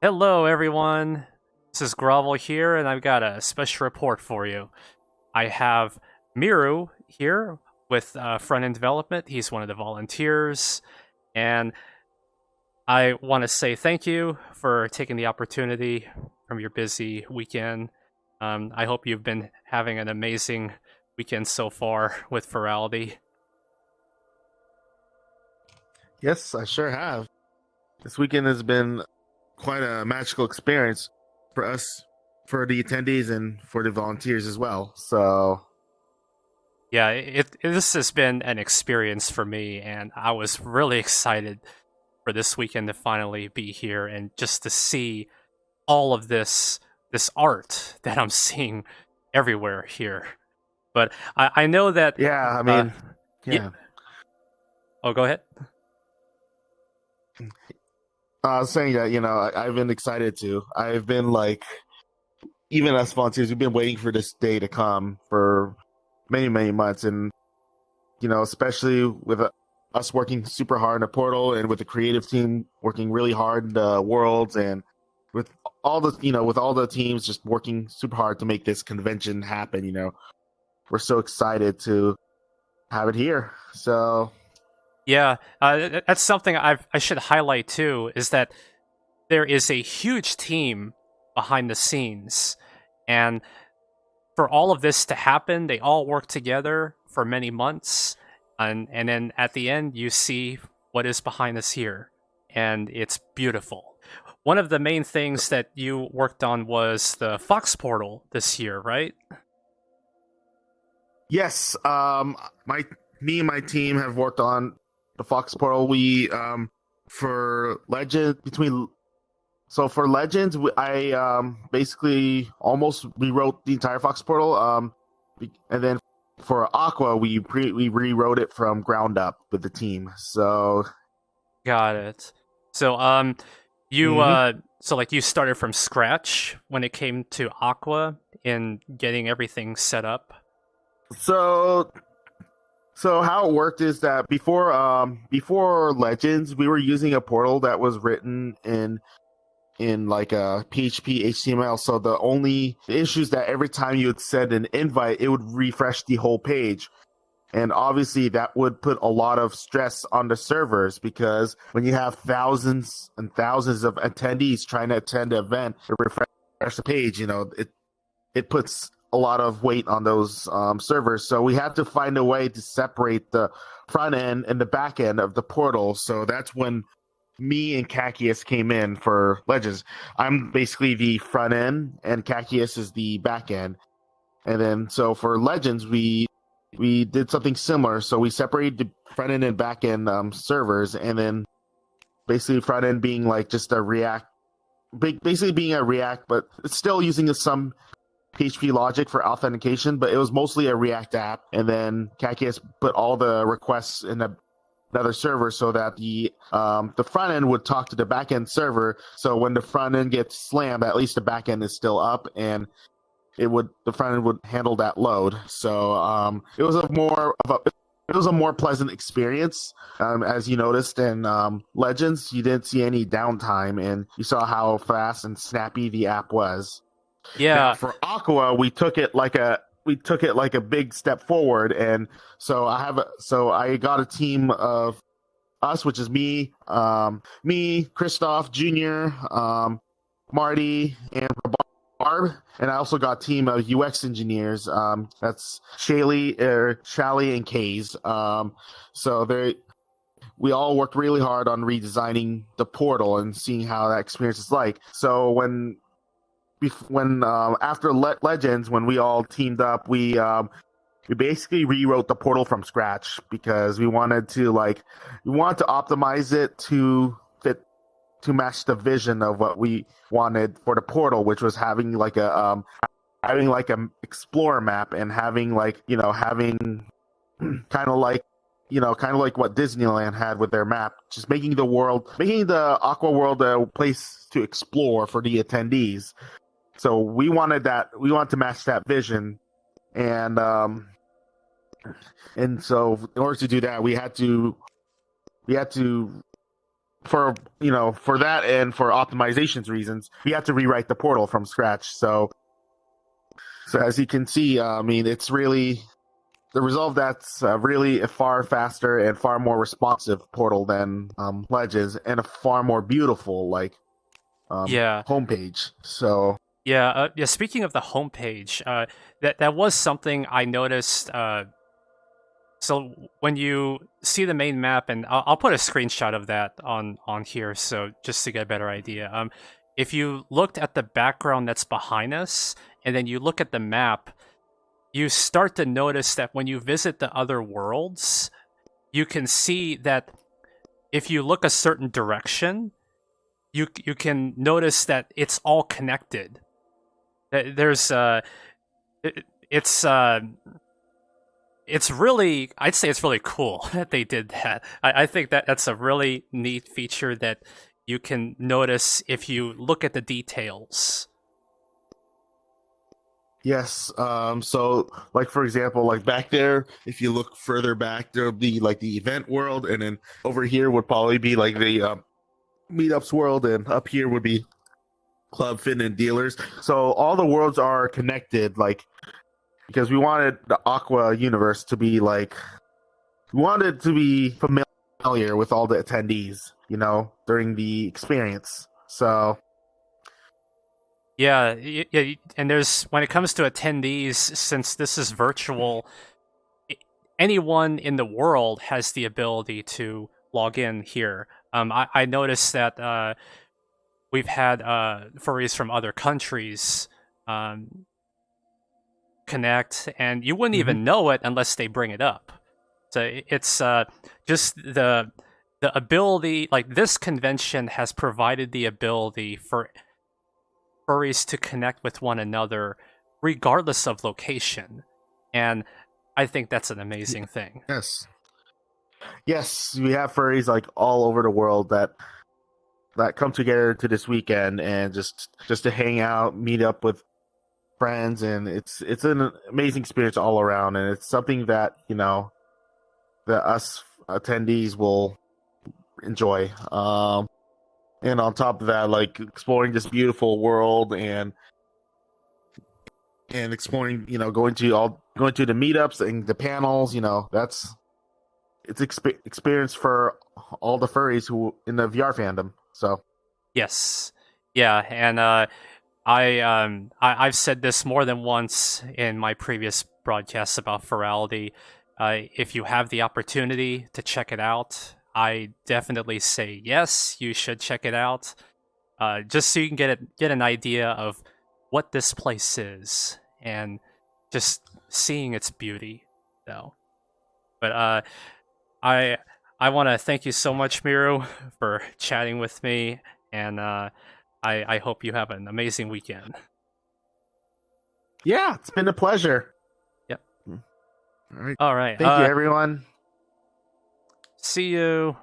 Hello, everyone. This is Grovel here, and I've got a special report for you. I have Miru here with front end development. He's one of the volunteers, and I want to say thank you for taking the opportunity from your busy weekend. I hope you've been having an amazing weekend so far with Furality. Yes, I sure have. This weekend has been quite a magical experience for us, for the attendees, and for the volunteers as well. So, Yeah, this has been an experience for me, and I was really excited for this weekend to finally be here and just to see all of this art that I'm seeing everywhere here. But I know that yeah, I uh, mean, yeah. yeah. Oh, go ahead. I was saying that, I've been excited too. I've been like, even us volunteers, we've been waiting for this day to come for many, many months. And, especially with us working super hard in the portal and with the creative team working really hard in the worlds and with with all the teams just working super hard to make this convention happen, we're so excited to have it here. So Yeah, that's something I should highlight too. Is that there is a huge team behind the scenes, and for all of this to happen, they all work together for many months, and then at the end, you see what is behind us here, and it's beautiful. One of the main things that you worked on was the Fox Portal this year, right? yes, my me and my team have worked on the Fox Portal. We for Legend between so for Legends, I basically almost rewrote the entire Fox Portal. And then for Aqua, we rewrote it from ground up with the team. So Got it. So, you mhm. so like you started from scratch when it came to Aqua in getting everything set up. so so how it worked is that before Legends, we were using a portal that was written in like a PHP HTML. So the only issues that every time you would send an invite, it would refresh the whole page. And obviously that would put a lot of stress on the servers because when you have thousands and thousands of attendees trying to attend the event to refresh the page, it puts a lot of weight on those servers. So we had to find a way to separate the front end and the back end of the portal. So that's when me and Cacius came in for Legends. I'm basically the front end, and Cacius is the back end. And then so for Legends, we did something similar. So we separated the front end and back end servers, and then basically front end being like just a React, basically being a React, but it's still using some PHP logic for authentication, but it was mostly a React app. And then Cacius put all the requests in another server so that the front end would talk to the back end server. So when the front end gets slammed, at least the back end is still up, and the front end would handle that load. So it was a more pleasant experience. As you noticed in Legends, you didn't see any downtime, and you saw how fast and snappy the app was. Now Yeah, for Aqua, we took it like a big step forward, and so I got a team of us, which is me, Christoph Jr., Marty, and Barb, and I also got a team of UX engineers. That's Shally, and Kays. So we all worked really hard on redesigning the portal and seeing how that experience is like. So when after Legends, when we all teamed up, we basically rewrote the portal from scratch because we wanted to optimize it to fit to match the vision of what we wanted for the portal, which was having like a explorer map and having kind of like what Disneyland had with their map, just making the Aqua world a place to explore for the attendees. So we wanted to match that vision, and so in order to do that, we had to for that and for optimizations reasons, we have to rewrite the portal from scratch. So as you can see, I mean, it's really the result of that's really a far faster and far more responsive portal than Legends, and a far more beautiful Yeah. homepage. So Yeah. Speaking of the homepage, that was something I noticed. So when you see the main map, and I'll put a screenshot of that on here, so just to get a better idea. If you looked at the background that's behind us, and then you look at the map, you start to notice that when you visit the other worlds, you can see that if you look a certain direction, you can notice that it's all connected. There's it, it's it's really, I'd say it's really cool that they did that. I think that that's a really neat feature that you can notice if you look at the details. yes, so like for example, like back there, if you look further back, there'll be like the event world, and then over here would probably be like the meetups world, and up here would be club fin and dealers. So all the worlds are connected, like because we wanted the Aqua universe to be like we wanted to be familiar with all the attendees, during the experience. So Yeah, and there's when it comes to attendees, since this is virtual, anyone in the world has the ability to log in here. I noticed that we've had furries from other countries connect, and you wouldn't even know it unless they bring it up. So it's just the ability. Like this convention has provided the ability for furries to connect with one another regardless of location, and I think that's an amazing thing. Yes, we have furries like all over the world that come together to this weekend, and just to hang out, meet up with friends, and it's an amazing experience all around, and it's something that that us attendees will enjoy. And on top of that, like exploring this beautiful world, and exploring, going to the meetups and the panels, it's experience for all the furries who in the VR fandom. So Yes, yeah, and I've said this more than once in my previous broadcasts about Furality. If you have the opportunity to check it out, I definitely say yes, you should check it out. Just so you can get an idea of what this place is, and just seeing its beauty, though. But I want to thank you so much, Miru, for chatting with me, and I hope you have an amazing weekend. yeah, it's been a pleasure. Yep. All right. All right. Thank you, everyone. See you.